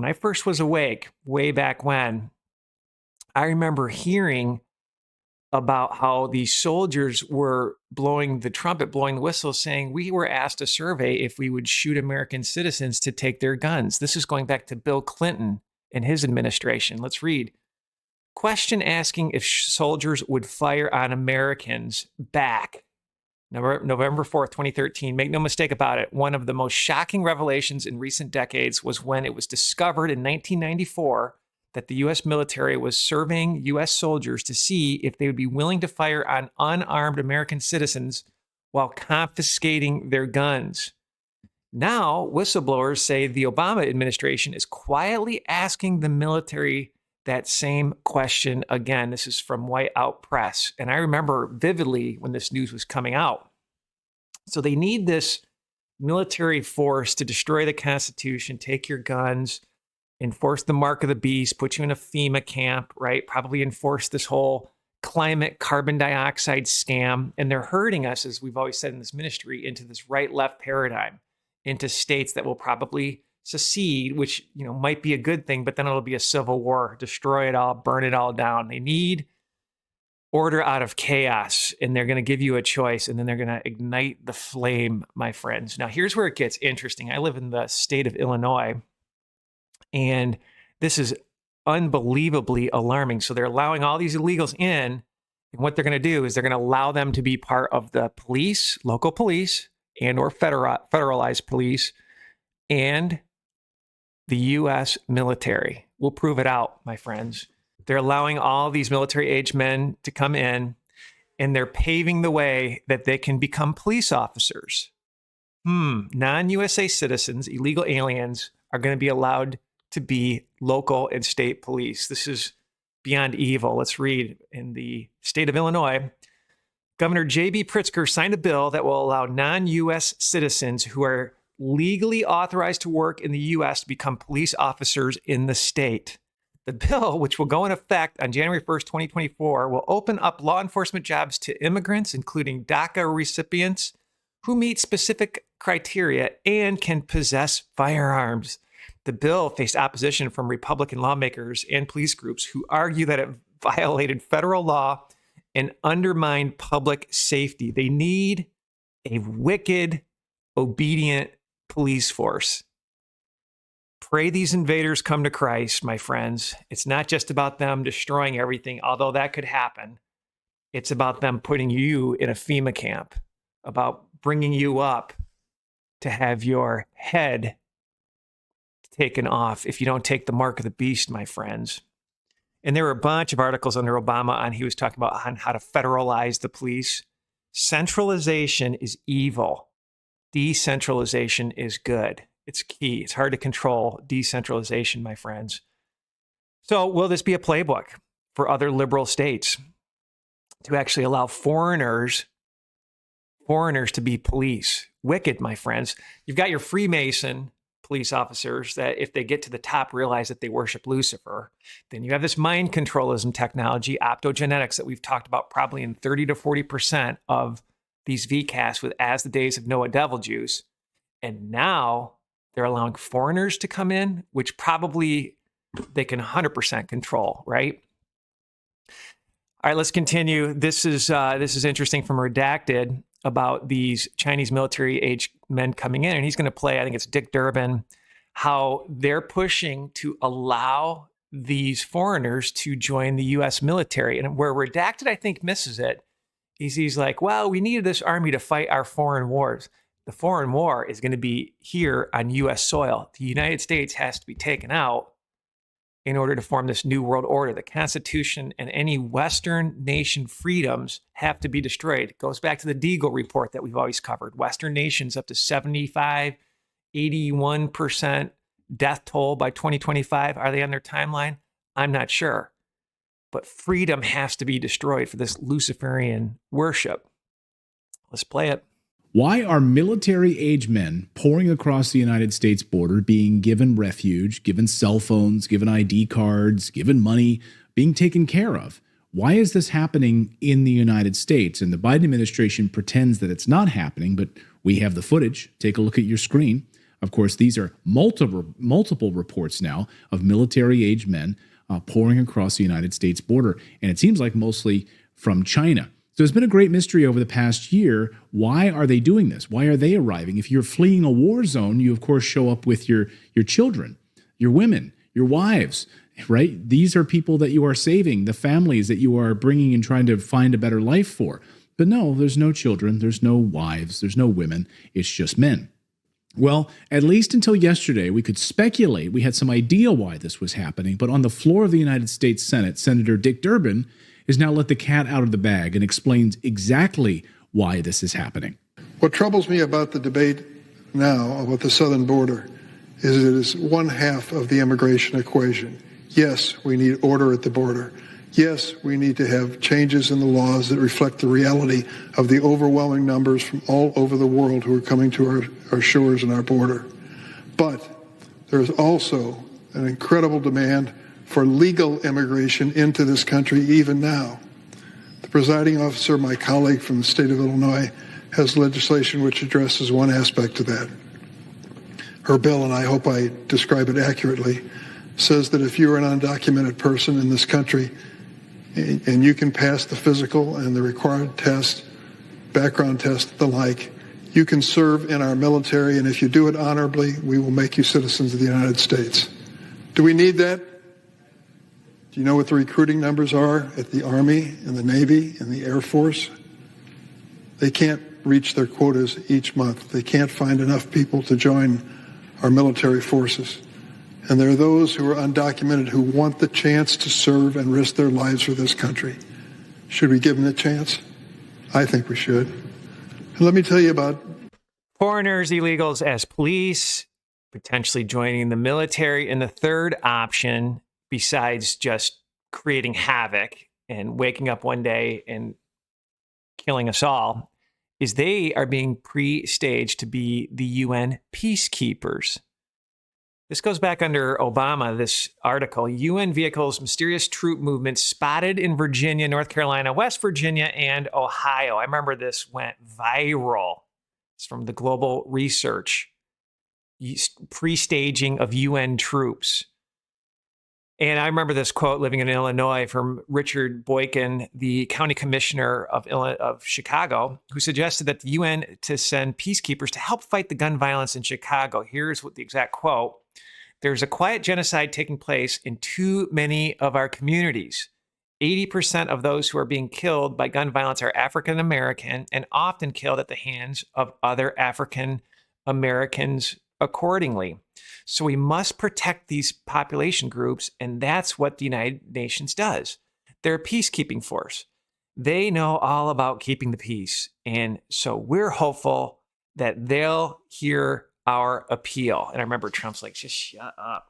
When I first was awake, way back when, I remember hearing about how these soldiers were blowing the trumpet, blowing the whistle, saying we were asked to survey if we would shoot American citizens to take their guns. This is going back to Bill Clinton and his administration. Let's read. Question asking if soldiers would fire on Americans back. November 4th, 2013. Make no mistake about it. One of the most shocking revelations in recent decades was when it was discovered in 1994 that the U.S. military was surveying U.S. soldiers to see if they would be willing to fire on unarmed American citizens while confiscating their guns. Now, whistleblowers say the Obama administration is quietly asking the military that same question again. This is from White House Press. And I remember vividly when this news was coming out. So they need this military force to destroy the Constitution, take your guns, enforce the mark of the beast, put you in a FEMA camp, right? Probably enforce this whole climate carbon dioxide scam. And they're herding us, as we've always said in this ministry, into this right-left paradigm, into states that will probably secede, which, you know, might be a good thing, but then it'll be a civil war, destroy it all, burn it all down. They need order out of chaos, and they're going to give you a choice, and then they're going to ignite the flame, my friends. Now, here's where it gets interesting. I live in the state of Illinois, and this is unbelievably alarming. So they're allowing all these illegals in, and what they're going to do is they're going to allow them to be part of the police, local police, and or federalized police, and the U.S. military. We'll prove it out, my friends. They're allowing all these military-age men to come in, and they're paving the way that they can become police officers. Non-USA citizens, illegal aliens, are going to be allowed to be local and state police. This is beyond evil. Let's read. In the state of Illinois, Governor J.B. Pritzker signed a bill that will allow non-U.S. citizens who are legally authorized to work in the U.S. to become police officers in the state. The bill, which will go in effect on January 1st, 2024, will open up law enforcement jobs to immigrants, including DACA recipients who meet specific criteria and can possess firearms. The bill faced opposition from Republican lawmakers and police groups who argue that it violated federal law and undermined public safety. They need a wicked, obedient police force. Pray these invaders come to Christ, my friends. It's not just about them destroying everything, although that could happen. It's about them putting you in a FEMA camp, about bringing you up to have your head taken off if you don't take the mark of the beast, my friends. And there were a bunch of articles under Obama on he was talking about on how to federalize the police. Centralization is evil. Decentralization is good. It's key. It's hard to control decentralization, my friends. So will this be a playbook for other liberal states to actually allow foreigners to be police? Wicked, my friends. You've got your Freemason police officers that if they get to the top realize that they worship Lucifer. Then you have this mind controlism technology, optogenetics, that we've talked about probably in 30 to 40% of these VCasts with As the Days of Noah Devil Juice. And now they're allowing foreigners to come in, which probably they can 100% control, right? All right, let's continue. This is interesting from Redacted about these Chinese military-age men coming in, and he's going to play, I think it's Dick Durbin, how they're pushing to allow these foreigners to join the U.S. military. And where Redacted, I think, misses it, he's like, well, we needed this army to fight our foreign wars. The foreign war is going to be here on U.S. soil. The United States has to be taken out in order to form this new world order. The Constitution and any Western nation freedoms have to be destroyed. It goes back to the Deagle report that we've always covered. Western nations up to 75, 81% death toll by 2025. Are they on their timeline? I'm not sure. But freedom has to be destroyed for this Luciferian worship. Let's play it. Why are military-age men pouring across the United States border being given refuge, given cell phones, given ID cards, given money, being taken care of? Why is this happening in the United States? And the Biden administration pretends that it's not happening, but we have the footage. Take a look at your screen Of course, these are multiple reports now of military-aged men pouring across the United States border, and it seems like mostly from China. So it's been a great mystery over the past year. Why are they doing this? Why are they arriving? If you're fleeing a war zone, you of course show up with your children, your women, your wives, right? These are people that you are saving, the families that you are bringing and trying to find a better life for. But no, there's no children, there's no wives, there's no women, it's just men. Well, at least until yesterday, we could speculate. We had some idea why this was happening, but on the floor of the United States Senate, Senator Dick Durbin has now let the cat out of the bag and explains exactly why this is happening. What troubles me about the debate now about the southern border is it is one half of the immigration equation. Yes, we need order at the border. Yes, we need to have changes in the laws that reflect the reality of the overwhelming numbers from all over the world who are coming to our shores and our border. But there is also an incredible demand for legal immigration into this country even now. The presiding officer, my colleague from the state of Illinois, has legislation which addresses one aspect of that. Her bill, and I hope I describe it accurately, says that if you're an undocumented person in this country and you can pass the physical and the required test, background test, the like, you can serve in our military, and if you do it honorably, we will make you citizens of the United States. Do we need that? Do you know what the recruiting numbers are at the Army and the Navy and the Air Force? They can't reach their quotas each month. They can't find enough people to join our military forces. And there are those who are undocumented who want the chance to serve and risk their lives for this country. Should we give them the chance? I think we should. And let me tell you about foreigners, illegals as police, potentially joining the military. And the third option, besides just creating havoc and waking up one day and killing us all, is they are being pre-staged to be the UN peacekeepers. This goes back under Obama, this article. UN vehicles, mysterious troop movements spotted in Virginia, North Carolina, West Virginia, and Ohio. I remember this went viral. It's from the Global Research. Pre-staging of UN troops. And I remember this quote living in Illinois from Richard Boykin, the county commissioner of Chicago, who suggested that the UN to send peacekeepers to help fight the gun violence in Chicago. Here's what the exact quote. There's a quiet genocide taking place in too many of our communities. 80% of those who are being killed by gun violence are African American and often killed at the hands of other African Americans accordingly. So we must protect these population groups, and that's what the United Nations does. They're a peacekeeping force. They know all about keeping the peace. And so we're hopeful that they'll hear our appeal. And I remember Trump's like, just shut up.